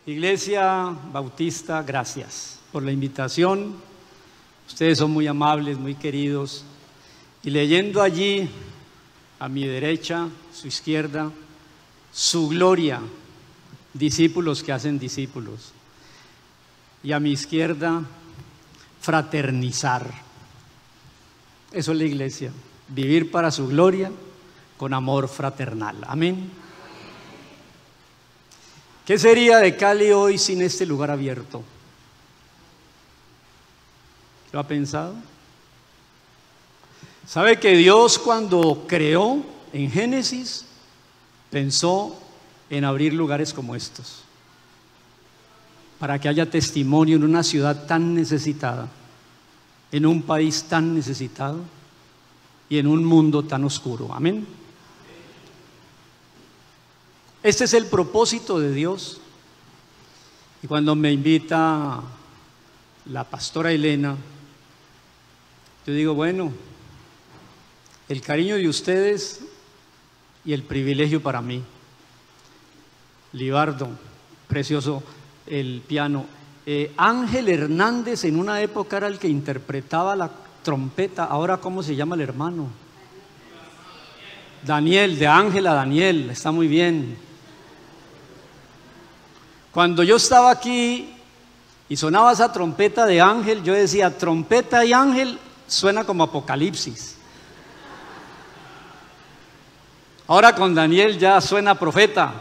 Iglesia Bautista, gracias por la invitación. Ustedes son muy amables, muy queridos. Y leyendo allí, a mi derecha, su izquierda, su gloria, discípulos que hacen discípulos. Y a mi izquierda, fraternizar. Eso es la iglesia, vivir para su gloria con amor fraternal. Amén. ¿Qué sería de Cali hoy sin este lugar abierto? ¿Lo ha pensado? ¿Sabe que Dios cuando creó en Génesis pensó en abrir lugares como estos? Para que haya testimonio en una ciudad tan necesitada, en un país tan necesitado y en un mundo tan oscuro. Amén. Este es el propósito de Dios. Y cuando me invita la pastora Elena, yo digo, bueno, el cariño de ustedes y el privilegio para mí. Libardo, precioso el piano. Ángel Hernández en una época era el que interpretaba la trompeta. Ahora, ¿cómo se llama el hermano? Daniel, de Ángel a Daniel, está muy bien. Cuando yo estaba aquí y sonaba esa trompeta de Ángel, yo decía, trompeta y ángel suena como Apocalipsis. Ahora con Daniel ya suena profeta.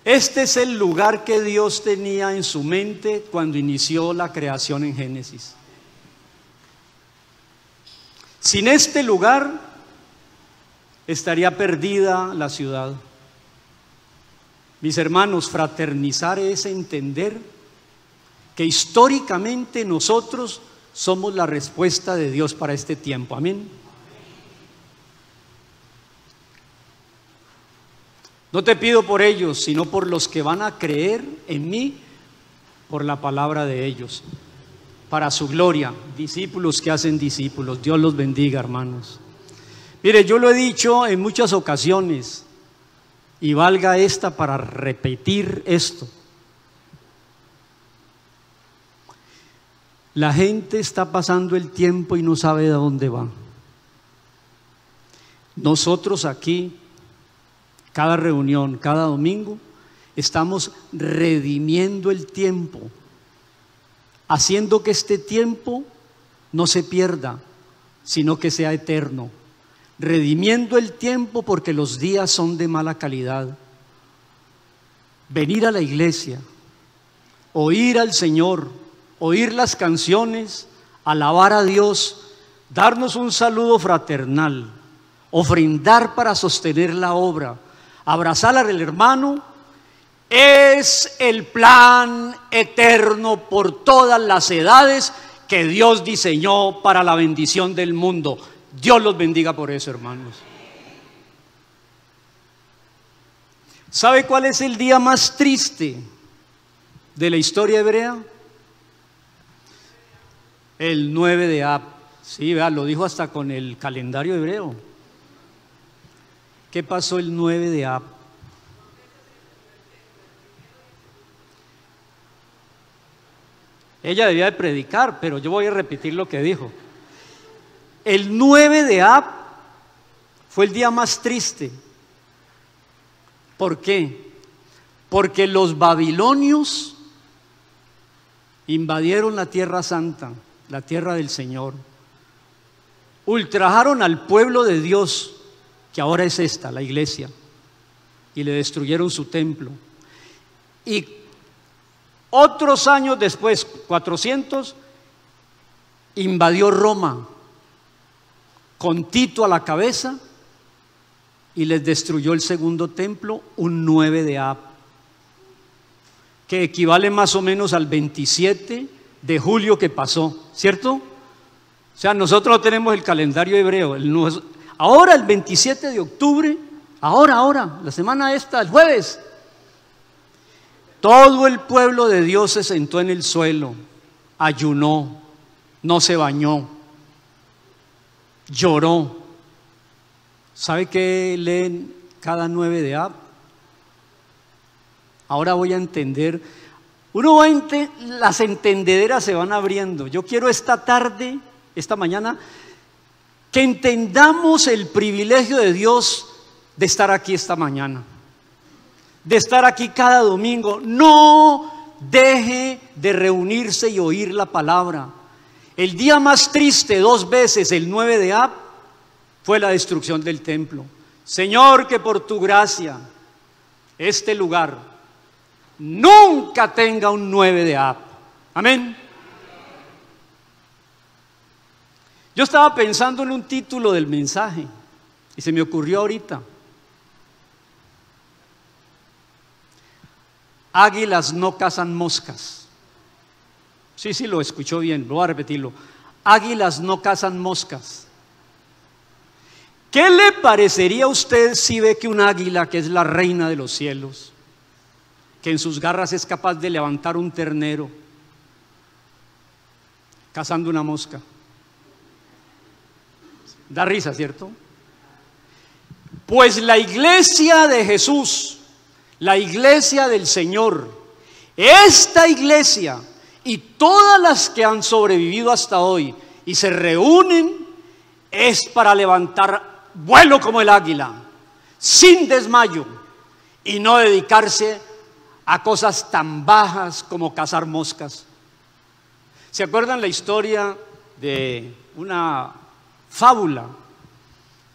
Este es el lugar que Dios tenía en su mente cuando inició la creación en Génesis. Sin este lugar estaría perdida la ciudad. Mis hermanos, fraternizar es entender que históricamente nosotros somos la respuesta de Dios para este tiempo. Amén. No te pido por ellos, sino por los que van a creer en mí por la palabra de ellos, para su gloria. Discípulos que hacen discípulos. Dios los bendiga, hermanos. Mire, yo lo he dicho en muchas ocasiones y valga esta para repetir esto. La gente está pasando el tiempo y no sabe de dónde va. Nosotros aquí, cada reunión, cada domingo, estamos redimiendo el tiempo, haciendo que este tiempo no se pierda, sino que sea eterno. Redimiendo el tiempo porque los días son de mala calidad. Venir a la iglesia, oír al Señor, oír las canciones, alabar a Dios, darnos un saludo fraternal, ofrendar para sostener la obra, abrazar al hermano, es el plan eterno por todas las edades que Dios diseñó para la bendición del mundo. Dios los bendiga por eso, hermanos. ¿Sabe cuál es el día más triste de la historia hebrea? El 9 de Ab. Sí, vea, lo dijo hasta con el calendario hebreo. ¿Qué pasó el 9 de Ab? Ella debía de predicar, pero yo voy a repetir lo que dijo. El 9 de Ab fue el día más triste. ¿Por qué? Porque los babilonios invadieron la tierra santa, la tierra del Señor. Ultrajaron al pueblo de Dios, que ahora es esta, la iglesia, y le destruyeron su templo. Y otros años después, 400, invadió Roma, con Tito a la cabeza, y les destruyó el segundo templo un 9 de Ab, que equivale más o menos al 27 de julio que pasó, ¿cierto? O sea, nosotros no tenemos el calendario hebreo. Ahora el 27 de octubre, ahora, la semana esta, el jueves, todo el pueblo de Dios se sentó en el suelo, ayunó, no se bañó, lloró. ¿Sabe qué leen cada 9 de Ab? Ahora voy a entender. Las entendederas se van abriendo. Yo quiero esta tarde, esta mañana, que entendamos el privilegio de Dios de estar aquí esta mañana, de estar aquí cada domingo. No deje de reunirse y oír la palabra. El día más triste, 2 veces, el 9 de Ab, fue la destrucción del templo. Señor, que por tu gracia este lugar nunca tenga un 9 de Ab. Amén. Yo estaba pensando en un título del mensaje y se me ocurrió ahorita. Águilas no cazan moscas. Sí, lo escuchó bien, voy a repetirlo. Águilas no cazan moscas. ¿Qué le parecería a usted si ve que un águila, que es la reina de los cielos, que en sus garras es capaz de levantar un ternero, cazando una mosca? Da risa, ¿cierto? Pues la iglesia de Jesús, la iglesia del Señor, esta iglesia y todas las que han sobrevivido hasta hoy y se reúnen, es para levantar vuelo como el águila, sin desmayo, y no dedicarse a cosas tan bajas como cazar moscas. ¿Se acuerdan la historia de una fábula?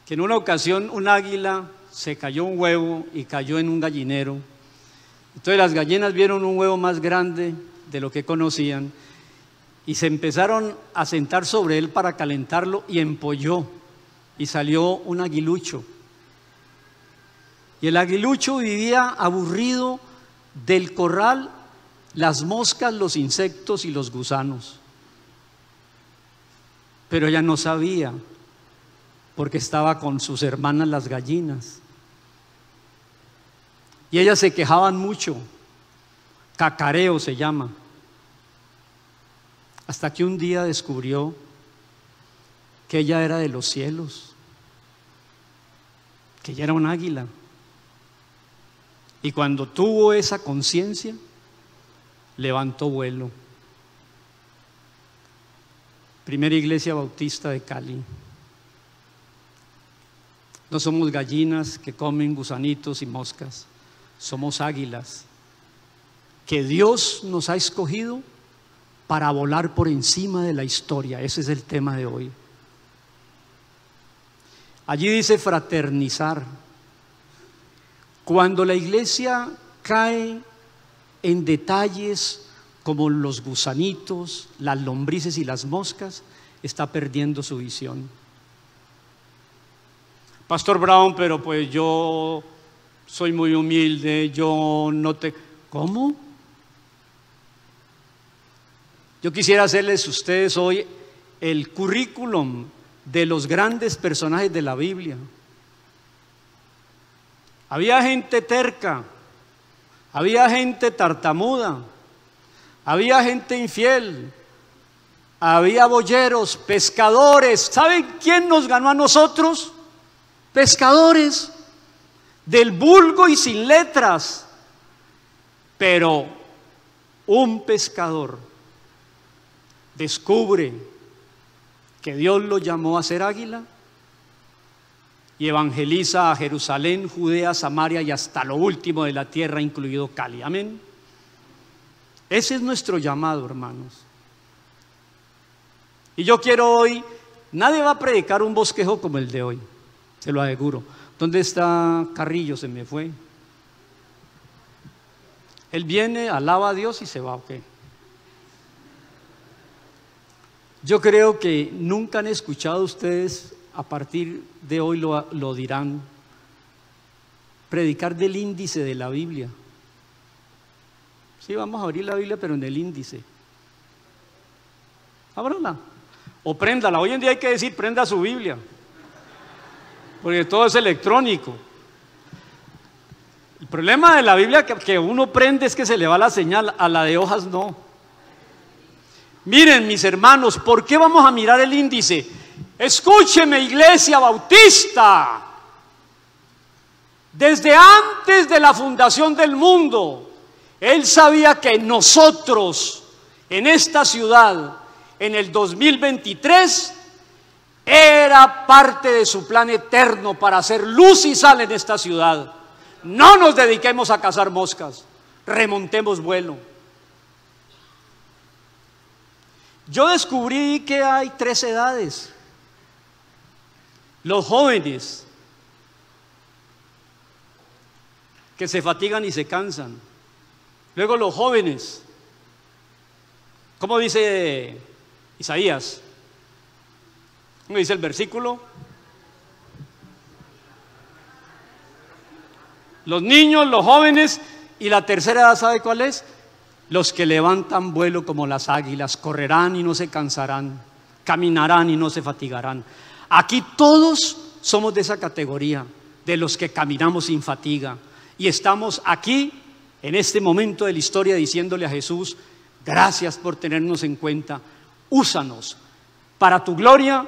Que en una ocasión un águila se cayó un huevo y cayó en un gallinero. Entonces las gallinas vieron un huevo más grande de lo que conocían y se empezaron a sentar sobre él para calentarlo, y empolló y salió un aguilucho. Y el aguilucho vivía aburrido del corral, las moscas, los insectos y los gusanos. Pero ella no sabía, porque estaba con sus hermanas las gallinas. Y ellas se quejaban mucho, cacareo se llama. Hasta que un día descubrió que ella era de los cielos, que ella era un águila. Y cuando tuvo esa conciencia, levantó vuelo. Primera Iglesia Bautista de Cali. No somos gallinas que comen gusanitos y moscas, somos águilas que Dios nos ha escogido para volar por encima de la historia. Ese es el tema de hoy. Allí dice fraternizar. Cuando la iglesia cae en detalles como los gusanitos, las lombrices y las moscas, está perdiendo su visión. Pastor Brown, pero pues yo soy muy humilde, yo no te... ¿Cómo? Yo quisiera hacerles a ustedes hoy el currículum de los grandes personajes de la Biblia. Había gente terca, había gente tartamuda, había gente infiel, había boyeros, pescadores. ¿Saben quién nos ganó a nosotros? Pescadores del vulgo y sin letras. Pero un pescador descubre que Dios lo llamó a ser águila y evangeliza a Jerusalén, Judea, Samaria y hasta lo último de la tierra, incluido Cali. Amén. Ese es nuestro llamado, hermanos. Y yo quiero hoy, nadie va a predicar un bosquejo como el de hoy, se lo aseguro. ¿Dónde está Carrillo? Se me fue. Él viene, alaba a Dios y se va, ¿ok? Yo creo que nunca han escuchado ustedes, a partir de hoy lo dirán, predicar del índice de la Biblia. Sí, vamos a abrir la Biblia, pero en el índice. Ábrala. O préndala. Hoy en día hay que decir, prenda su Biblia, porque todo es electrónico. El problema de la Biblia que uno prende es que se le va la señal, a la de hojas no. Miren, mis hermanos, ¿por qué vamos a mirar el índice? Escúcheme, Iglesia Bautista. Desde antes de la fundación del mundo, Él sabía que nosotros en esta ciudad, en el 2023, era parte de su plan eterno para hacer luz y sal en esta ciudad. No nos dediquemos a cazar moscas, remontemos vuelo. Yo descubrí que hay 3 edades. Los jóvenes, que se fatigan y se cansan. Luego los jóvenes, ¿cómo dice Isaías? ¿Cómo dice el versículo? Los niños, los jóvenes, y la tercera edad, ¿sabe cuál es? Los que levantan vuelo como las águilas, correrán y no se cansarán, caminarán y no se fatigarán. Aquí todos somos de esa categoría, de los que caminamos sin fatiga, y estamos aquí en este momento de la historia diciéndole a Jesús: gracias por tenernos en cuenta, úsanos para tu gloria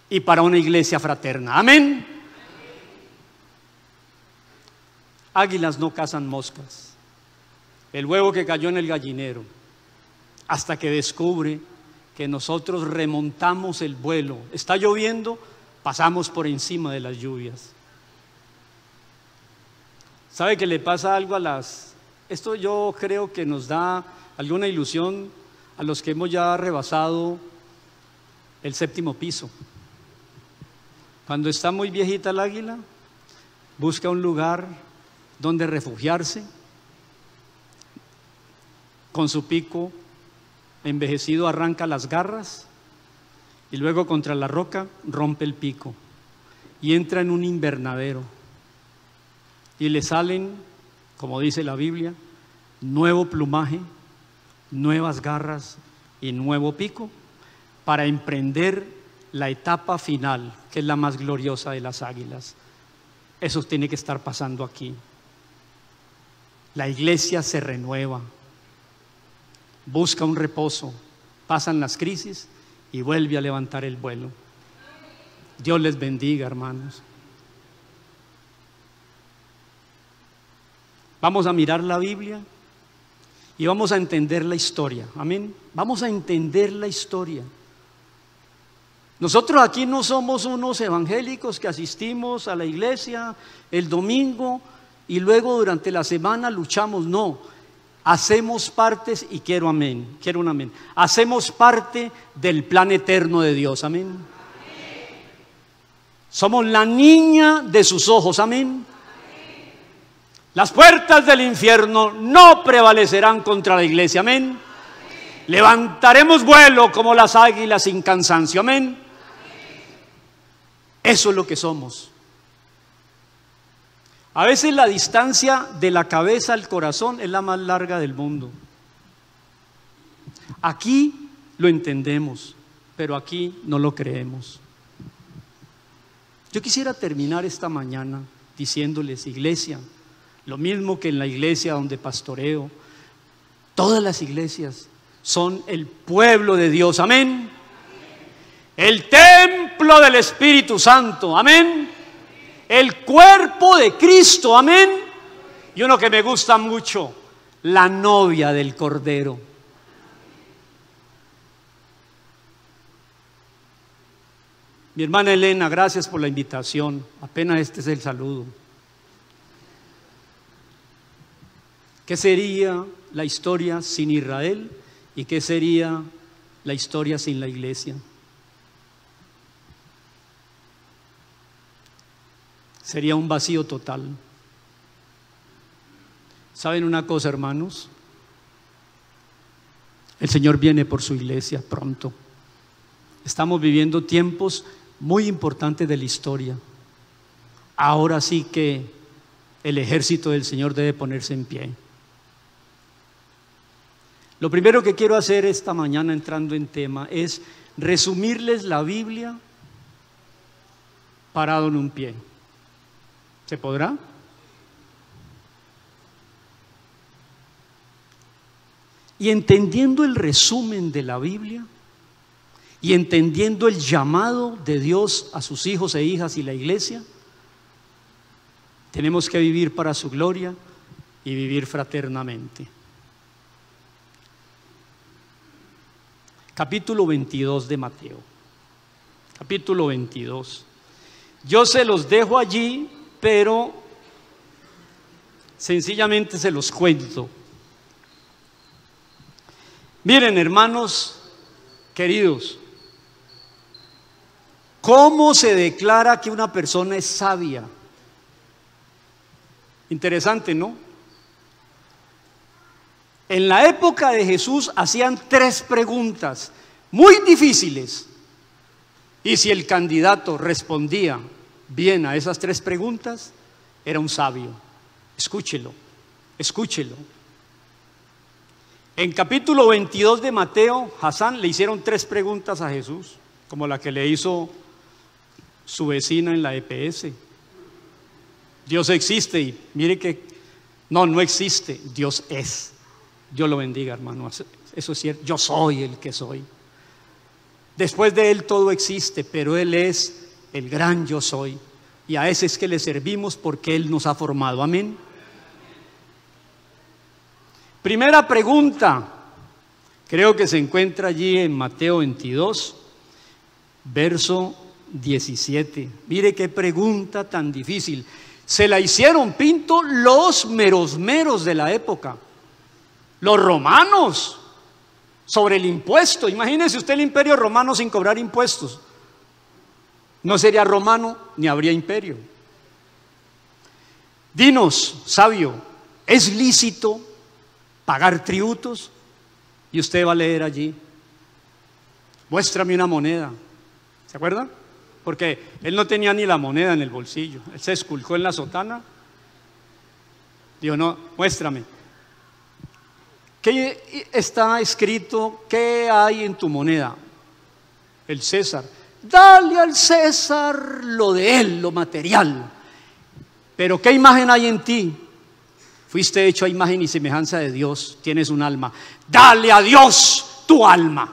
y para una iglesia fraterna. Amén. Águilas no cazan moscas. El huevo que cayó en el gallinero, hasta que descubre que nosotros remontamos el vuelo. Está lloviendo, pasamos por encima de las lluvias. ¿Sabe que le pasa algo a las... Esto yo creo que nos da alguna ilusión a los que hemos ya rebasado el 7º piso. Cuando está muy viejita el águila, busca un lugar donde refugiarse, con su pico envejecido arranca las garras y luego contra la roca rompe el pico y entra en un invernadero y le salen, como dice la Biblia, nuevo plumaje, nuevas garras y nuevo pico para emprender la etapa final, que es la más gloriosa de las águilas. Eso tiene que estar pasando aquí. La iglesia se renueva, busca un reposo, pasan las crisis y vuelve a levantar el vuelo. Dios les bendiga, hermanos. Vamos a mirar la Biblia y vamos a entender la historia. Amén. Vamos a entender la historia. Nosotros aquí no somos unos evangélicos que asistimos a la iglesia el domingo y luego durante la semana luchamos. No, hacemos partes, y quiero un amén. Hacemos parte del plan eterno de Dios. Amén. Somos la niña de sus ojos. Amén. Las puertas del infierno no prevalecerán contra la iglesia. Amén. Levantaremos vuelo como las águilas sin cansancio. Amén. Eso es lo que somos. A veces la distancia de la cabeza al corazón es la más larga del mundo. Aquí lo entendemos, pero aquí no lo creemos. Yo quisiera terminar esta mañana diciéndoles: iglesia, lo mismo que en la iglesia donde pastoreo, todas las iglesias son el pueblo de Dios. Amén. El templo del Espíritu Santo. Amén. El cuerpo de Cristo. Amén. Y uno que me gusta mucho, la novia del Cordero. Mi hermana Elena, gracias por la invitación. Apenas este es el saludo. ¿Qué sería la historia sin Israel? ¿Y qué sería la historia sin la iglesia? Sería un vacío total. ¿Saben una cosa, hermanos? El Señor viene por su iglesia pronto. Estamos viviendo tiempos muy importantes de la historia. Ahora sí que el ejército del Señor debe ponerse en pie. Lo primero que quiero hacer esta mañana, entrando en tema, es resumirles la Biblia parado en un pie. ¿Se podrá? Y entendiendo el resumen de la Biblia y entendiendo el llamado de Dios a sus hijos e hijas y la iglesia, tenemos que vivir para su gloria y vivir fraternamente. Capítulo 22 de Mateo. Capítulo 22. Yo se los dejo allí, pero sencillamente se los cuento. Miren, hermanos queridos, ¿cómo se declara que una persona es sabia? Interesante, ¿no? En la época de Jesús hacían 3 preguntas muy difíciles, y si el candidato respondía bien a esas 3 preguntas, era un sabio. Escúchelo, escúchelo. En capítulo 22 de Mateo, Hassan, le hicieron 3 preguntas a Jesús, como la que le hizo su vecina en la EPS. Dios existe, y mire que no existe, Dios es. Dios lo bendiga, hermano, eso es cierto. Yo soy el que soy. Después de Él todo existe, pero Él es el gran yo soy, y a ese es que le servimos porque Él nos ha formado. Amén. Primera pregunta, creo que se encuentra allí en Mateo 22, verso 17. Mire qué pregunta tan difícil. Se la hicieron pinto los meros de la época, los romanos, sobre el impuesto. Imagínese usted el imperio romano sin cobrar impuestos. No sería romano ni habría imperio. Dinos, sabio, ¿es lícito pagar tributos? Y usted va a leer allí: muéstrame una moneda. ¿Se acuerda? Porque él no tenía ni la moneda en el bolsillo. Él se esculcó en la sotana. Dijo: no, muéstrame. ¿Qué está escrito? ¿Qué hay en tu moneda? El César. Dale al César lo de él, lo material. Pero ¿qué imagen hay en ti? Fuiste hecho a imagen y semejanza de Dios, tienes un alma. Dale a Dios tu alma.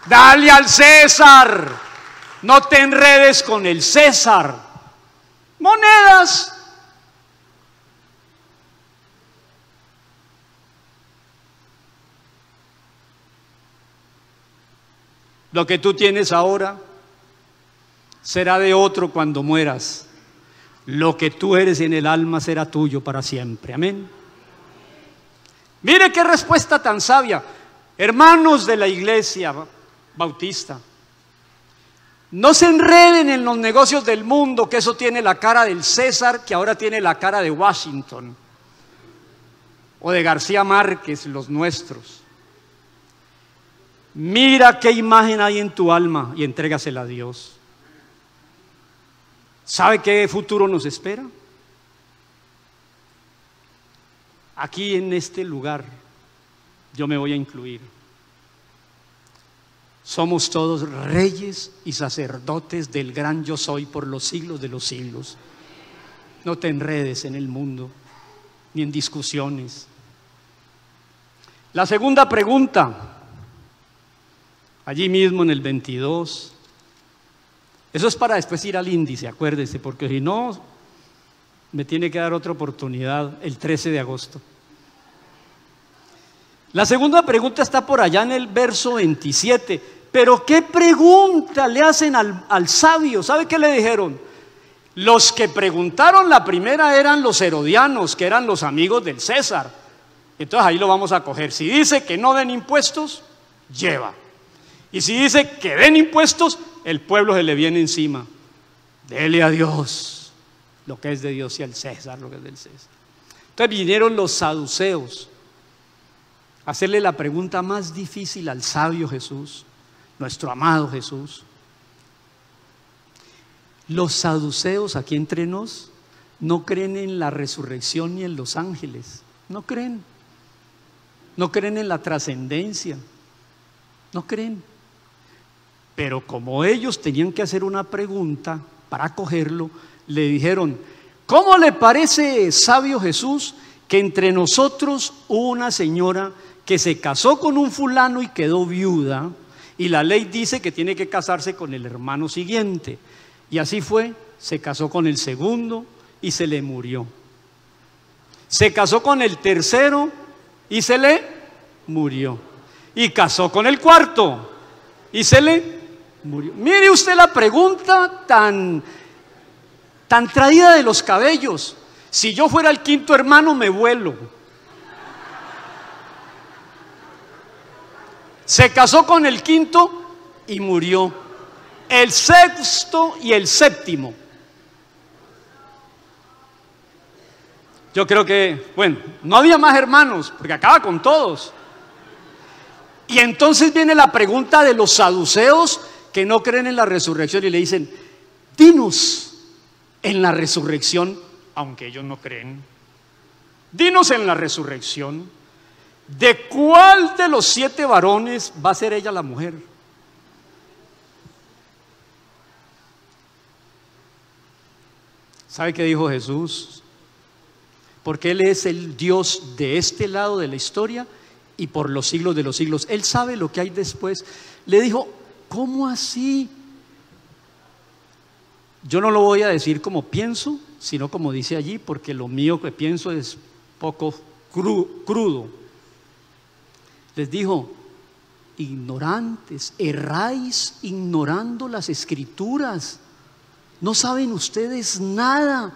Dale al César. No te enredes con el César. Monedas. Lo que tú tienes ahora será de otro cuando mueras. Lo que tú eres en el alma será tuyo para siempre. Amén. Mire qué respuesta tan sabia. Hermanos de la iglesia bautista, no se enreden en los negocios del mundo, que eso tiene la cara del César, que ahora tiene la cara de Washington o de García Márquez, los nuestros. Mira qué imagen hay en tu alma y entrégasela a Dios. ¿Sabe qué futuro nos espera? Aquí en este lugar yo me voy a incluir. Somos todos reyes y sacerdotes del gran yo soy por los siglos de los siglos. No te enredes en el mundo ni en discusiones. La segunda pregunta, allí mismo en el 22. Eso es para después ir al índice, acuérdese, porque si no, me tiene que dar otra oportunidad el 13 de agosto. La segunda pregunta está por allá en el verso 27. Pero ¿qué pregunta le hacen al sabio? ¿Sabe qué le dijeron? Los que preguntaron la primera eran los herodianos, que eran los amigos del César. Entonces ahí lo vamos a coger. Si dice que no den impuestos, lleva. Y si dice que den impuestos, el pueblo se le viene encima. Dele a Dios lo que es de Dios y al César lo que es del César. Entonces vinieron los saduceos a hacerle la pregunta más difícil al sabio Jesús, nuestro amado Jesús. Los saduceos, aquí entre nos, no creen en la resurrección ni en los ángeles. No creen. No creen en la trascendencia. No creen. Pero como ellos tenían que hacer una pregunta para cogerlo, le dijeron: ¿cómo le parece, sabio Jesús, que entre nosotros hubo una señora que se casó con un fulano y quedó viuda, y la ley dice que tiene que casarse con el hermano siguiente? Y así fue, se casó con el segundo y se le murió. Se casó con el tercero y se le murió. Y casó con el cuarto y se le murió. Mire usted la pregunta tan traída de los cabellos. Si yo fuera el quinto hermano, me vuelo. Se casó con el quinto y murió. El sexto y el séptimo. Yo creo que, bueno, no había más hermanos, porque acaba con todos. Y entonces viene la pregunta de los saduceos que no creen en la resurrección y le dicen: dinos en la resurrección, aunque ellos no creen, dinos en la resurrección, ¿de cuál de los 7 varones va a ser ella la mujer? ¿Sabe qué dijo Jesús? Porque Él es el Dios de este lado de la historia y por los siglos de los siglos. Él sabe lo que hay después. Le dijo: ¿cómo así? Yo no lo voy a decir como pienso, sino como dice allí, porque lo mío que pienso es poco crudo. Les dijo: ignorantes, erráis ignorando las Escrituras. No saben ustedes nada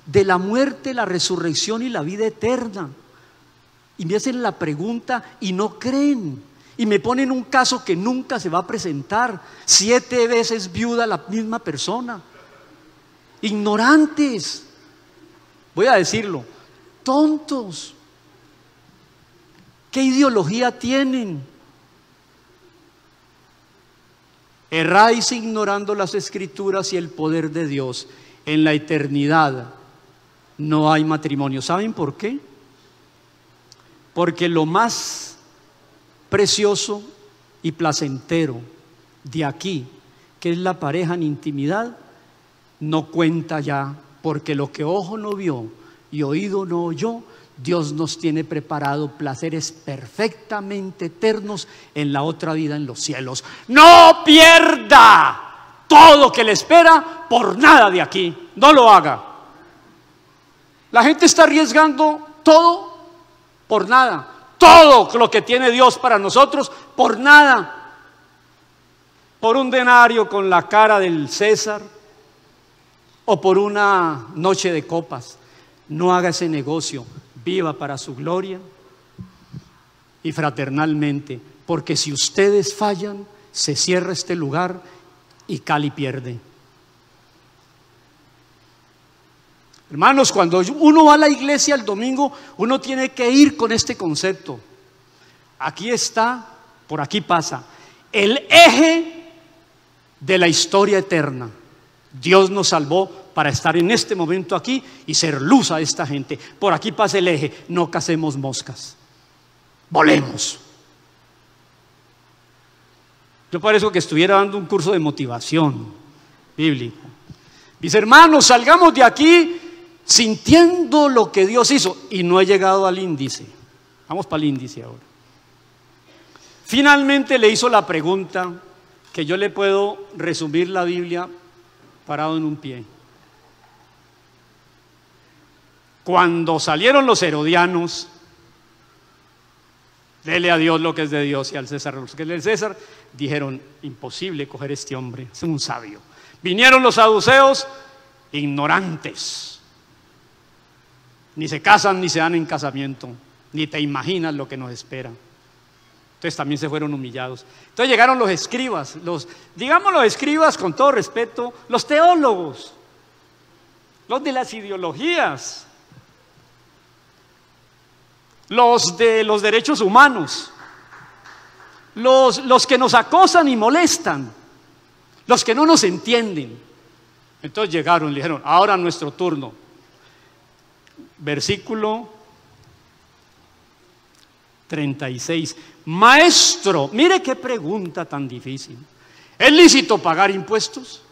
de la muerte, la resurrección y la vida eterna. Y me hacen la pregunta y no creen. Y me ponen un caso que nunca se va a presentar. 7 veces viuda la misma persona. Ignorantes. Voy a decirlo. Tontos. ¿Qué ideología tienen? Erráis ignorando las Escrituras y el poder de Dios. En la eternidad no hay matrimonio. ¿Saben por qué? Porque lo más precioso y placentero de aquí, que es la pareja en intimidad, no cuenta ya, porque lo que ojo no vio y oído no oyó, Dios nos tiene preparado placeres perfectamente eternos en la otra vida en los cielos. No pierda todo que le espera por nada de aquí. No lo haga. La gente está arriesgando todo por nada. Todo lo que tiene Dios para nosotros por nada. Por un denario con la cara del César o por una noche de copas. No haga ese negocio. Viva para su gloria y fraternalmente, porque si ustedes fallan, se cierra este lugar y Cali pierde. Hermanos, cuando uno va a la iglesia el domingo, uno tiene que ir con este concepto. Aquí está, por aquí pasa, el eje de la historia eterna. Dios nos salvó para estar en este momento aquí y ser luz a esta gente. Por aquí pasa el eje: no cacemos moscas, volemos. Yo parezco que estuviera dando un curso de motivación bíblico. Mis hermanos, salgamos de aquí sintiendo lo que Dios hizo. Y no he llegado al índice. Vamos para el índice ahora. Finalmente le hizo la pregunta que yo le puedo resumir la Biblia parado en un pie. Cuando salieron los herodianos, dele a Dios lo que es de Dios y al César lo que es del César, dijeron: imposible coger este hombre, es un sabio. Vinieron los saduceos, ignorantes, ni se casan ni se dan en casamiento, ni te imaginas lo que nos espera. Entonces también se fueron humillados. Entonces llegaron los escribas, digamos los escribas con todo respeto, los teólogos, los de las ideologías, los de los derechos humanos, los que nos acosan y molestan, los que no nos entienden. Entonces llegaron y le dijeron: ahora nuestro turno. Versículo 36. Maestro, mire qué pregunta tan difícil. ¿Es lícito pagar impuestos?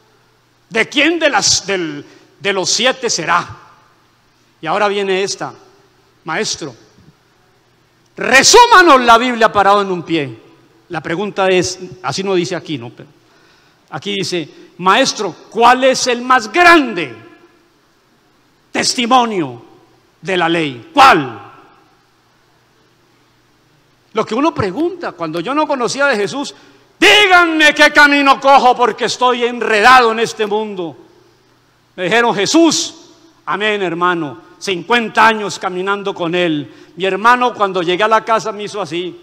¿De quién de los 7 será? Y ahora viene esta: maestro, resúmanos la Biblia parado en un pie. La pregunta es, así no dice aquí, ¿no? Pero aquí dice: maestro, ¿cuál es el más grande testimonio de la ley. ¿Cuál? Lo que uno pregunta cuando yo no conocía de Jesús, díganme qué camino cojo porque estoy enredado en este mundo. Me dijeron, Jesús. Amén, hermano. 50 años caminando con él. Mi hermano, cuando llegué a la casa me hizo así: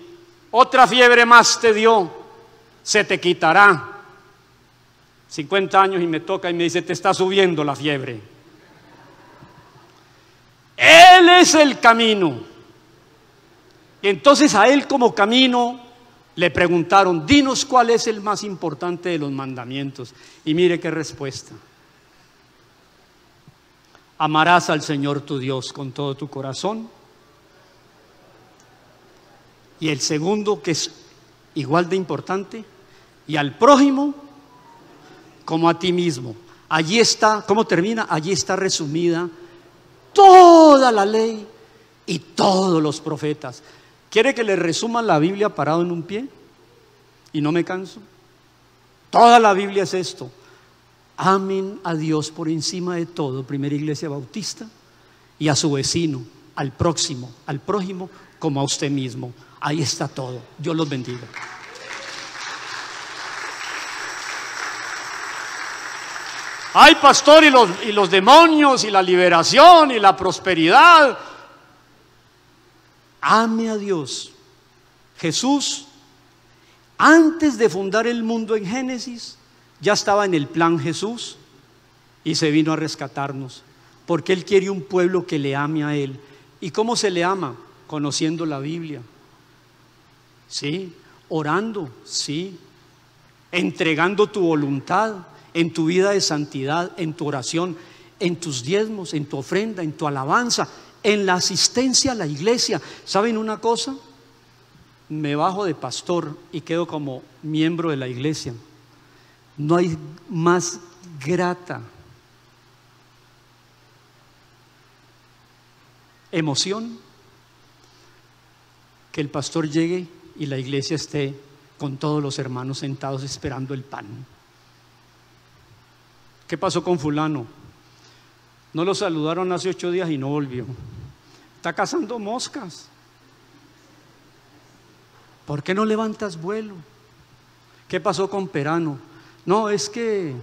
otra fiebre más te dio, se te quitará. 50 años y me toca y me dice, te está subiendo la fiebre. Él es el camino. Y entonces a él como camino le preguntaron, dinos cuál es el más importante de los mandamientos. Y mire qué respuesta: amarás al Señor tu Dios con todo tu corazón. Y el segundo, que es igual de importante, y al prójimo como a ti mismo. Allí está, ¿cómo termina? Allí está resumida toda la ley y todos los profetas. ¿Quiere que le resuma la Biblia parado en un pie? Y no me canso. Toda la Biblia es esto: amen a Dios por encima de todo, Primera Iglesia Bautista, y a su vecino, al próximo, al prójimo, como a usted mismo. Ahí está todo. Dios los bendiga. Ay, pastor, y los demonios, y la liberación, y la prosperidad. Ame a Dios. Jesús, antes de fundar el mundo en Génesis, ya estaba en el plan Jesús y se vino a rescatarnos, porque Él quiere un pueblo que le ame a Él. ¿Y cómo se le ama? Conociendo la Biblia, sí, orando, sí, entregando tu voluntad en tu vida de santidad, en tu oración, en tus diezmos, en tu ofrenda, en tu alabanza, en la asistencia a la iglesia. ¿Saben una cosa? Me bajo de pastor y quedo como miembro de la iglesia. No hay más grata emoción que el pastor llegue y la iglesia esté con todos los hermanos sentados esperando el pan. ¿Qué pasó con fulano? No lo saludaron hace 8 días y no volvió. Está cazando moscas. ¿Por qué no levantas vuelo? ¿Qué pasó con Perano? No, es que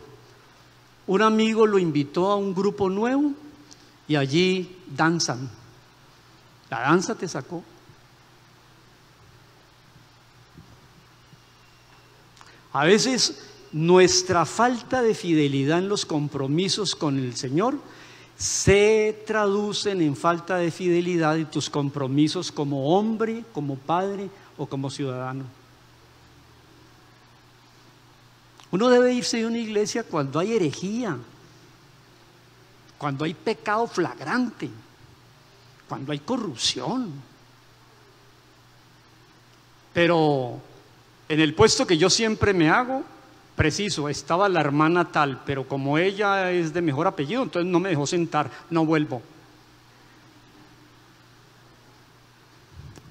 un amigo lo invitó a un grupo nuevo y allí danzan. La danza te sacó. A veces nuestra falta de fidelidad en los compromisos con el Señor se traducen en falta de fidelidad en tus compromisos como hombre, como padre o como ciudadano. Uno debe irse de una iglesia cuando hay herejía, cuando hay pecado flagrante, cuando hay corrupción. Pero en el puesto que yo siempre me hago, preciso, estaba la hermana tal, pero como ella es de mejor apellido, entonces no me dejó sentar, no vuelvo.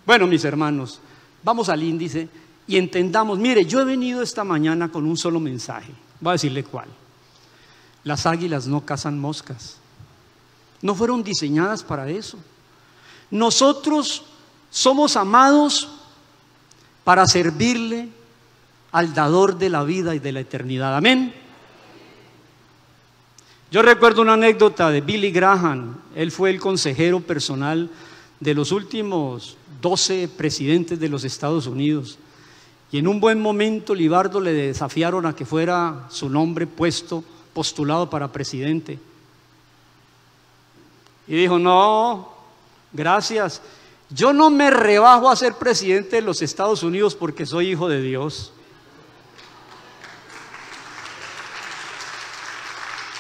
Bueno, mis hermanos, vamos al índice y entendamos. Mire, yo he venido esta mañana con un solo mensaje. Voy a decirle cuál. Las águilas no cazan moscas. No fueron diseñadas para eso. Nosotros somos amados para servirle al dador de la vida y de la eternidad. Amén. Yo recuerdo una anécdota de Billy Graham. Él fue el consejero personal de los últimos 12 presidentes de los Estados Unidos. Y en un buen momento Libardo le desafiaron a que fuera su nombre postulado para presidente. Y dijo, no, gracias. Yo no me rebajo a ser presidente de los Estados Unidos porque soy hijo de Dios.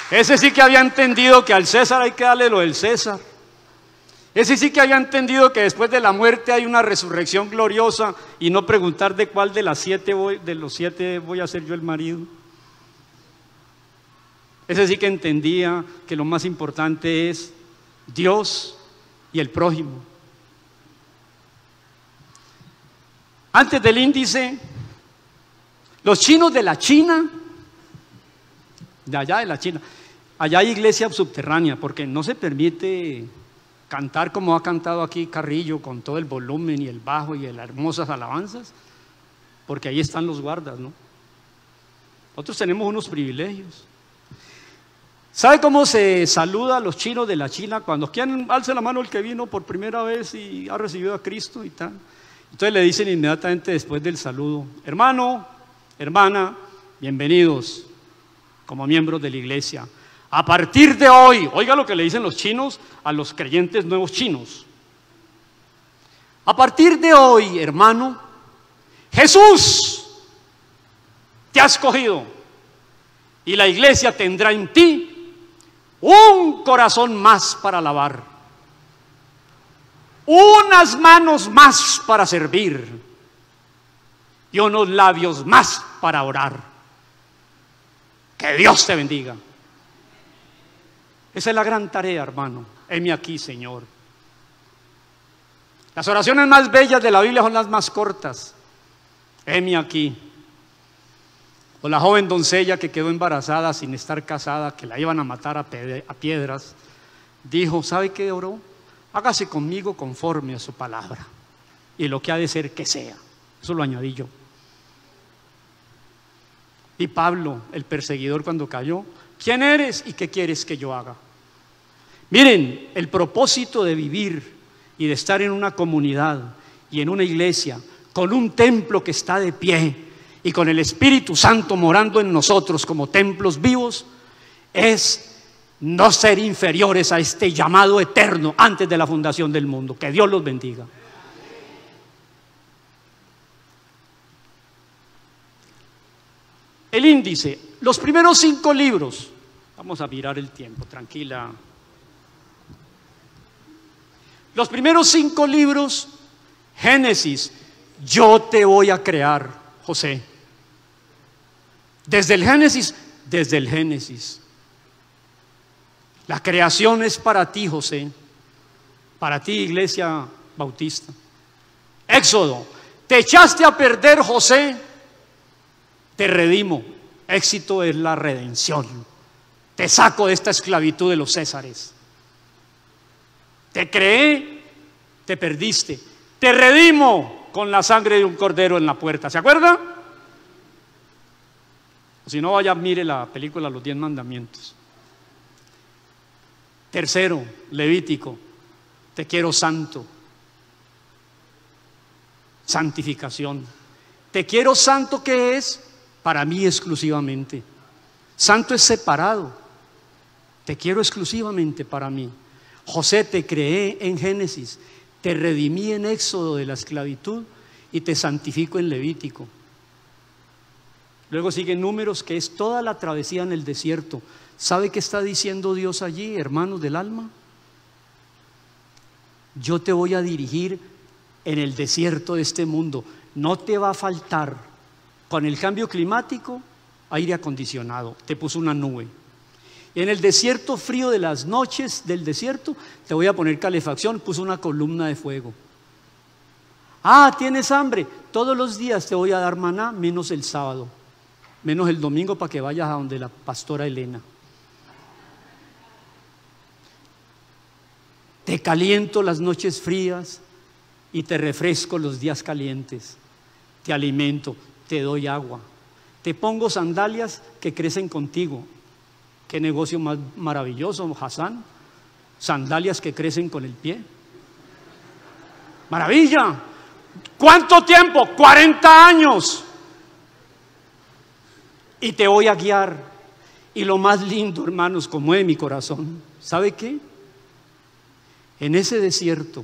Ese sí que había entendido que al César hay que darle lo del César. Ese sí que había entendido que después de la muerte hay una resurrección gloriosa y no preguntar de cuál de los 7 voy a ser yo el marido. Ese sí que entendía que lo más importante es Dios y el prójimo. Antes del índice, los chinos de la China, de allá de la China, allá hay iglesia subterránea, porque no se permite cantar como ha cantado aquí Carrillo, con todo el volumen y el bajo y las hermosas alabanzas, porque ahí están los guardas, ¿no? Nosotros tenemos unos privilegios. ¿Sabe cómo se saluda a los chinos de la China? Cuando quieren, alce la mano el que vino por primera vez y ha recibido a Cristo y tal. Entonces le dicen inmediatamente después del saludo: hermano, hermana, bienvenidos como miembros de la iglesia. A partir de hoy, oiga lo que le dicen los chinos a los creyentes nuevos chinos. A partir de hoy, hermano, Jesús te ha escogido y la iglesia tendrá en ti un corazón más para alabar, unas manos más para servir y unos labios más para orar. Que Dios te bendiga. Esa es la gran tarea, hermano. Heme aquí, Señor. Las oraciones más bellas de la Biblia son las más cortas. Heme aquí. O la joven doncella que quedó embarazada sin estar casada, que la iban a matar a piedras, dijo: ¿sabe qué oró? Hágase conmigo conforme a su palabra, y lo que ha de ser que sea. Eso lo añadí yo. Y Pablo, el perseguidor, cuando cayó: ¿quién eres y qué quieres que yo haga? Miren, el propósito de vivir y de estar en una comunidad y en una iglesia, con un templo que está de pie y con el Espíritu Santo morando en nosotros como templos vivos, es no ser inferiores a este llamado eterno antes de la fundación del mundo. Que Dios los bendiga. El índice, los primeros 5 libros. Vamos a mirar el tiempo, tranquila. Los primeros 5 libros, Génesis: yo te voy a crear, José. Desde el Génesis. La creación es para ti, José. Para ti, Iglesia Bautista. Éxodo: te echaste a perder, José. Te redimo. Éxito es la redención. Te saco de esta esclavitud de los Césares. Te creé, te perdiste. Te redimo con la sangre de un cordero en la puerta. ¿Se acuerda? O si no, vaya, mire la película Los 10 Mandamientos. Tercero, Levítico: te quiero santo. Santificación. Te quiero santo, ¿qué es? Para mí exclusivamente. Santo es separado. Te quiero exclusivamente para mí. José, te creé en Génesis, te redimí en Éxodo de la esclavitud y te santifico en Levítico. Luego siguen Números, que es toda la travesía en el desierto. ¿Sabe qué está diciendo Dios allí, hermanos del alma? Yo te voy a dirigir en el desierto de este mundo. No te va a faltar, con el cambio climático, aire acondicionado. Te puso una nube. En el desierto frío de las noches del desierto, te voy a poner calefacción. Puso una columna de fuego. Ah, ¿tienes hambre? Todos los días te voy a dar maná, menos el sábado, menos el domingo, para que vayas a donde la pastora Elena. Te caliento las noches frías y te refresco los días calientes. Te alimento, te doy agua. Te pongo sandalias que crecen contigo. Qué negocio más maravilloso, Hassan. Sandalias que crecen con el pie. Maravilla. ¿Cuánto tiempo? 40 años. Y te voy a guiar. Y lo más lindo, hermanos, conmueve mi corazón. ¿Sabe qué? En ese desierto,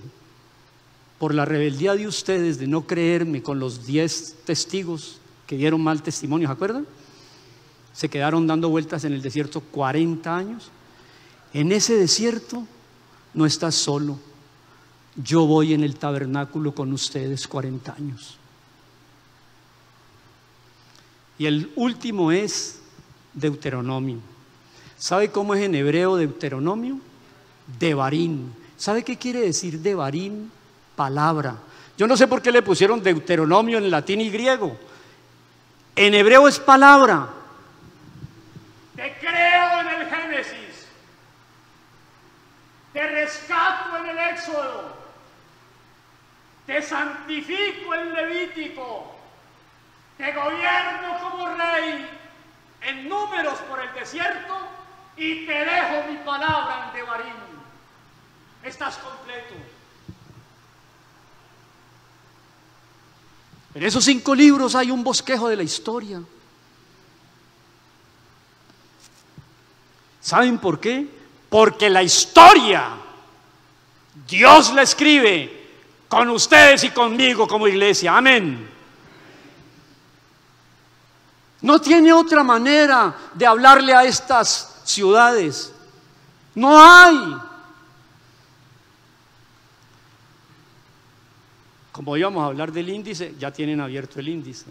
por la rebeldía de ustedes de no creerme con los 10 testigos que dieron mal testimonio, ¿se acuerdan? Se quedaron dando vueltas en el desierto 40 años. En ese desierto no estás solo. Yo voy en el tabernáculo con ustedes 40 años. Y el último es Deuteronomio. ¿Sabe cómo es en hebreo Deuteronomio? Devarim. ¿Sabe qué quiere decir Devarim? Palabra. Yo no sé por qué le pusieron Deuteronomio en latín y griego. En hebreo es palabra. Te creo en el Génesis. te rescato en el Éxodo, te santifico en Levítico, te gobierno como rey en Números por el desierto y te dejo mi palabra en Devarim. Estás completo. En esos 5 libros hay un bosquejo de la historia. ¿Saben por qué? Porque la historia Dios la escribe con ustedes y conmigo como iglesia. Amén. No tiene otra manera de hablarle a estas ciudades. No hay. Como íbamos a hablar del índice, ya tienen abierto el índice.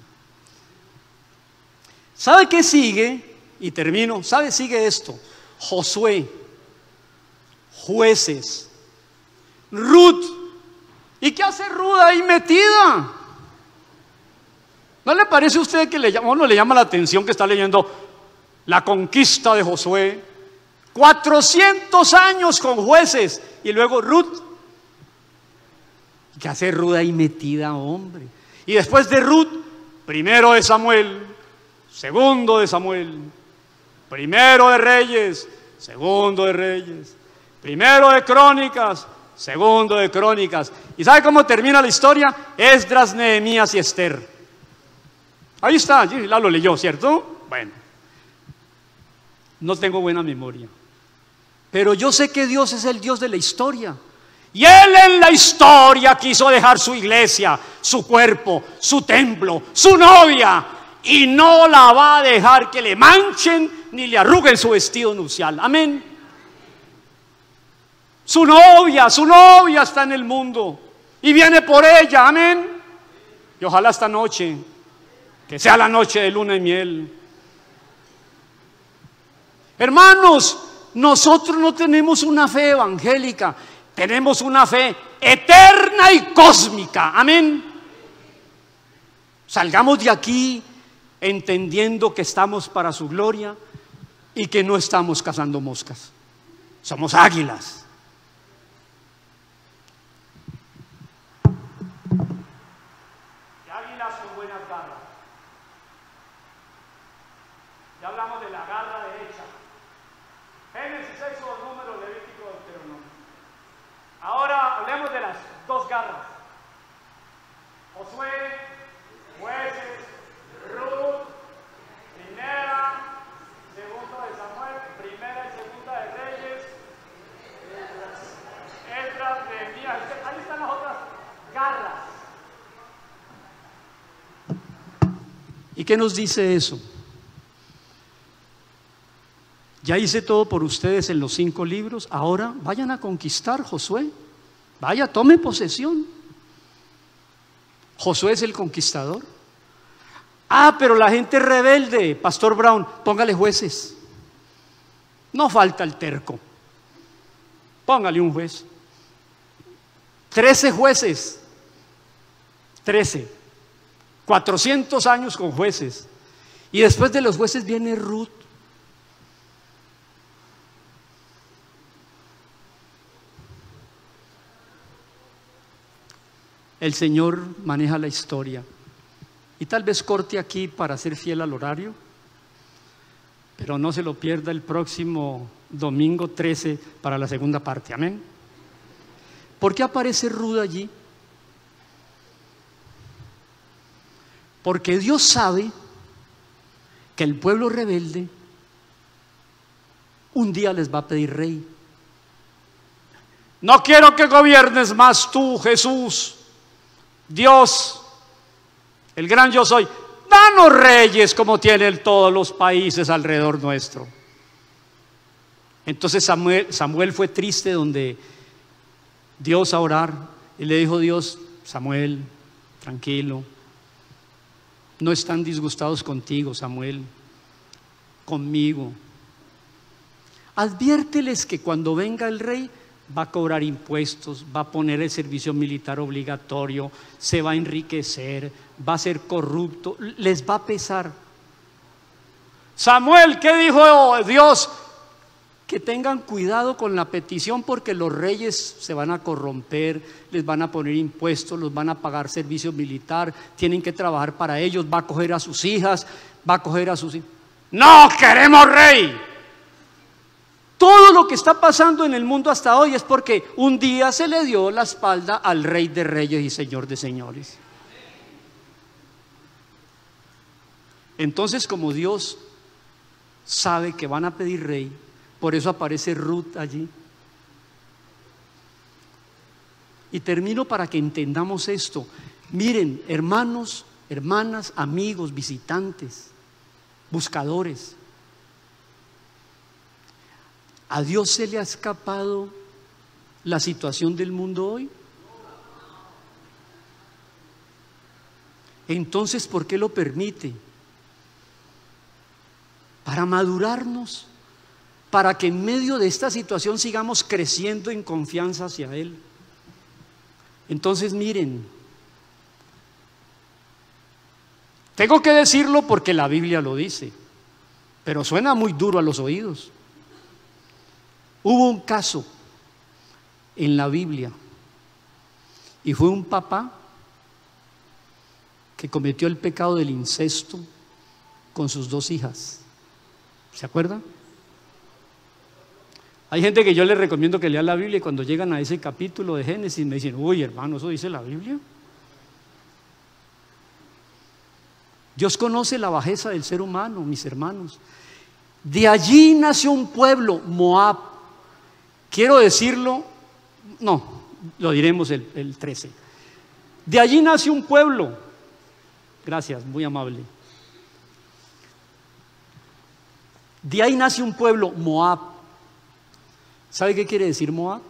¿Sabe qué sigue? Y termino. ¿Sabe? Sigue esto. Josué, Jueces, Ruth. ¿Y qué hace Ruth ahí metida? ¿No le parece a usted que a uno le llama la atención que está leyendo la conquista de Josué? 400 años con Jueces y luego Ruth. ¿Qué hace Ruth ahí metida, hombre? Y después de Ruth, primero de Samuel, segundo de Samuel, primero de Reyes, segundo de Reyes, primero de Crónicas, segundo de Crónicas. ¿Y sabe cómo termina la historia? Esdras, Nehemías y Esther. Ahí está, la lo leyó, ¿cierto? Bueno, no tengo buena memoria, pero yo sé que Dios es el Dios de la historia. Y Él en la historia quiso dejar su iglesia, su cuerpo, su templo, su novia, y no la va a dejar que le manchen ni le arruguen su vestido nupcial. Amén. Su novia está en el mundo y viene por ella. Amén. Y ojalá esta noche, que sea la noche de luna y miel. Hermanos, nosotros no tenemos una fe evangélica, tenemos una fe eterna y cósmica. Amén. Salgamos de aquí entendiendo que estamos para su gloria y que no estamos cazando moscas. Somos águilas. Y águilas con buenas garras. Ya hablamos de la garra derecha. Génesis, Éxodo, Números, Levítico, Deuteronomio. Ahora hablemos de las 2 garras. Josué, Jueces, Ruth, primera, segunda de Samuel, primera y segunda de Reyes, Esdras, Nehemías. Ahí están las otras garras. ¿Y qué nos dice eso? Ya hice todo por ustedes en los 5 libros, ahora vayan a conquistar, Josué. Vaya, tome posesión. Josué es el conquistador. Ah, pero la gente es rebelde, Pastor Brown, póngale jueces. No falta el terco. Póngale un juez. 13 jueces. 13. 400 años con jueces. Y después de los jueces viene Ruth. El Señor maneja la historia. Y tal vez corte aquí para ser fiel al horario, pero no se lo pierda el próximo domingo 13 para la segunda parte. Amén. ¿Por qué aparece Ruth allí? Porque Dios sabe que el pueblo rebelde un día les va a pedir rey. No quiero que gobiernes más tú, Jesús, Dios, el gran yo soy. Danos reyes como tienen todos los países alrededor nuestro. Entonces Samuel fue triste donde Dios a orar y le dijo Dios: Samuel, tranquilo, no están disgustados contigo, Samuel, conmigo. Adviérteles que cuando venga el rey va a cobrar impuestos, va a poner el servicio militar obligatorio, se va a enriquecer, va a ser corrupto, les va a pesar. Samuel, ¿qué dijo Dios? que tengan cuidado con la petición, porque los reyes se van a corromper, les van a poner impuestos, los van a pagar servicio militar, tienen que trabajar para ellos, va a coger a sus hijas, va a coger a sus hijos. ¡No queremos rey! Todo lo que está pasando en el mundo hasta hoy es porque un día se le dio la espalda al Rey de Reyes y Señor de Señores. Entonces, como Dios sabe que van a pedir rey, por eso aparece Ruth allí. Y termino para que entendamos esto. Miren, hermanos, hermanas, amigos, visitantes, buscadores, ¿a Dios se le ha escapado la situación del mundo hoy? Entonces, ¿por qué lo permite? Para madurarnos, para que en medio de esta situación sigamos creciendo en confianza hacia Él. Entonces, miren, tengo que decirlo porque la Biblia lo dice, pero suena muy duro a los oídos. Hubo un caso en la Biblia y fue un papá que cometió el pecado del incesto con sus 2 hijas. ¿Se acuerdan? Hay gente que yo les recomiendo que lean la Biblia y cuando llegan a ese capítulo de Génesis me dicen: uy, hermano, ¿eso dice la Biblia? Dios conoce la bajeza del ser humano, mis hermanos. De allí nació un pueblo, Moab. Quiero decirlo, no, lo diremos el 13. De allí nació un pueblo. Gracias, muy amable. De ahí nace un pueblo, Moab. ¿Sabe qué quiere decir Moab?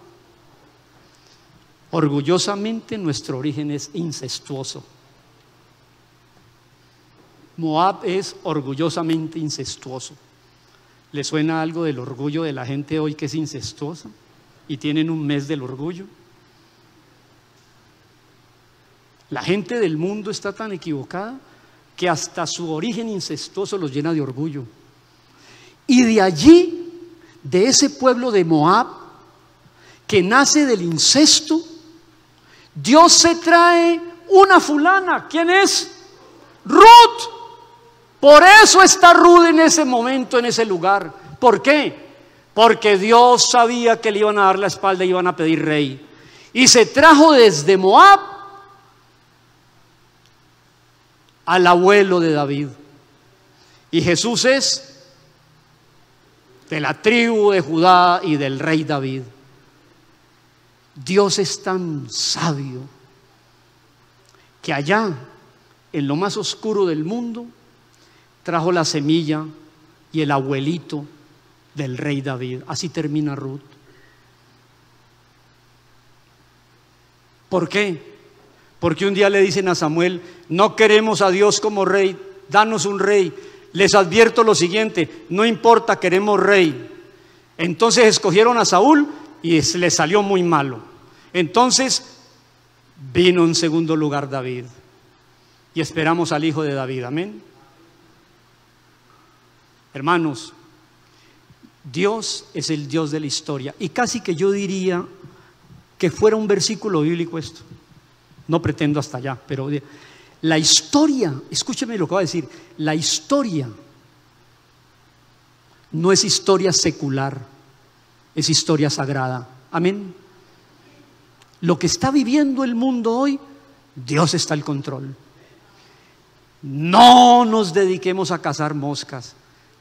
Orgullosamente nuestro origen es incestuoso. Moab es orgullosamente incestuoso. ¿Le suena algo del orgullo de la gente hoy que es incestuosa? Y tienen un mes del orgullo. La gente del mundo está tan equivocada que hasta su origen incestuoso los llena de orgullo. Y de allí, de ese pueblo de Moab, que nace del incesto, Dios se trae una fulana. ¿Quién es? Ruth. Por eso está Ruth en ese momento, en ese lugar. ¿Por qué? Porque Dios sabía que le iban a dar la espalda y iban a pedir rey. Y se trajo desde Moab al abuelo de David. Y Jesús es de la tribu de Judá y del rey David. Dios es tan sabio que allá, en lo más oscuro del mundo, trajo la semilla y el abuelito del rey David. Así termina Ruth. ¿Por qué? Porque un día le dicen a Samuel: no queremos a Dios como rey, danos un rey. Les advierto lo siguiente: no importa, queremos rey. Entonces escogieron a Saúl y les salió muy malo. Entonces vino en segundo lugar David y esperamos al hijo de David. Amén. Hermanos, Dios es el Dios de la historia, y casi que yo diría que fuera un versículo bíblico esto. No pretendo hasta allá, pero la historia, escúcheme lo que voy a decir, la historia no es historia secular, es historia sagrada. Amén. Lo que está viviendo el mundo hoy, Dios está al control. No nos dediquemos a cazar moscas,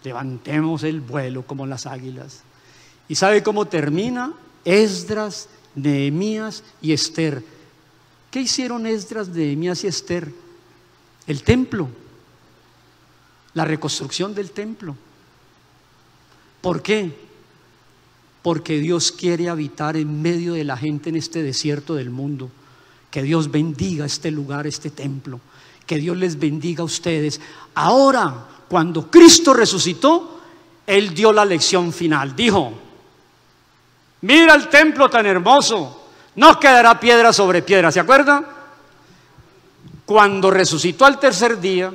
levantemos el vuelo como las águilas. ¿Y sabe cómo termina? Esdras, Nehemías y Esther. ¿Qué hicieron Esdras, Nehemías y Esther? El templo, la reconstrucción del templo. ¿Por qué? Porque Dios quiere habitar en medio de la gente en este desierto del mundo. Que Dios bendiga este lugar, este templo. Que Dios les bendiga a ustedes. Ahora, cuando Cristo resucitó, Él dio la lección final. Dijo: mira el templo tan hermoso, no quedará piedra sobre piedra. ¿Se acuerdan? Cuando resucitó al tercer día,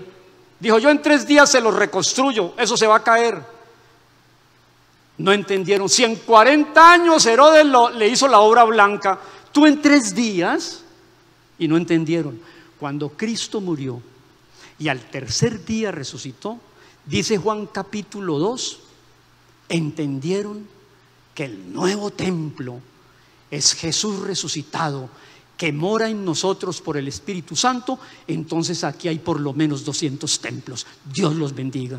dijo: yo en 3 días se lo reconstruyo, eso se va a caer. No entendieron. Si en 40 años Herodes le hizo la obra blanca, tú en 3 días, y no entendieron. Cuando Cristo murió y al tercer día resucitó, dice Juan capítulo 2, entendieron que el nuevo templo es Jesús resucitado, que mora en nosotros por el Espíritu Santo. Entonces aquí hay por lo menos 200 templos. Dios los bendiga.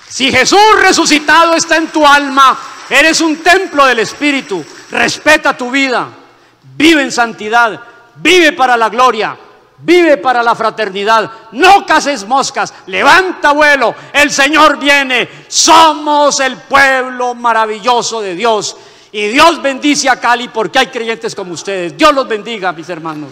Si Jesús resucitado está en tu alma, eres un templo del Espíritu. Respeta tu vida, vive en santidad, vive para la gloria, vive para la fraternidad. No caces moscas, levanta vuelo, el Señor viene. Somos el pueblo maravilloso de Dios. Y Dios bendice a Cali porque hay creyentes como ustedes. Dios los bendiga, mis hermanos.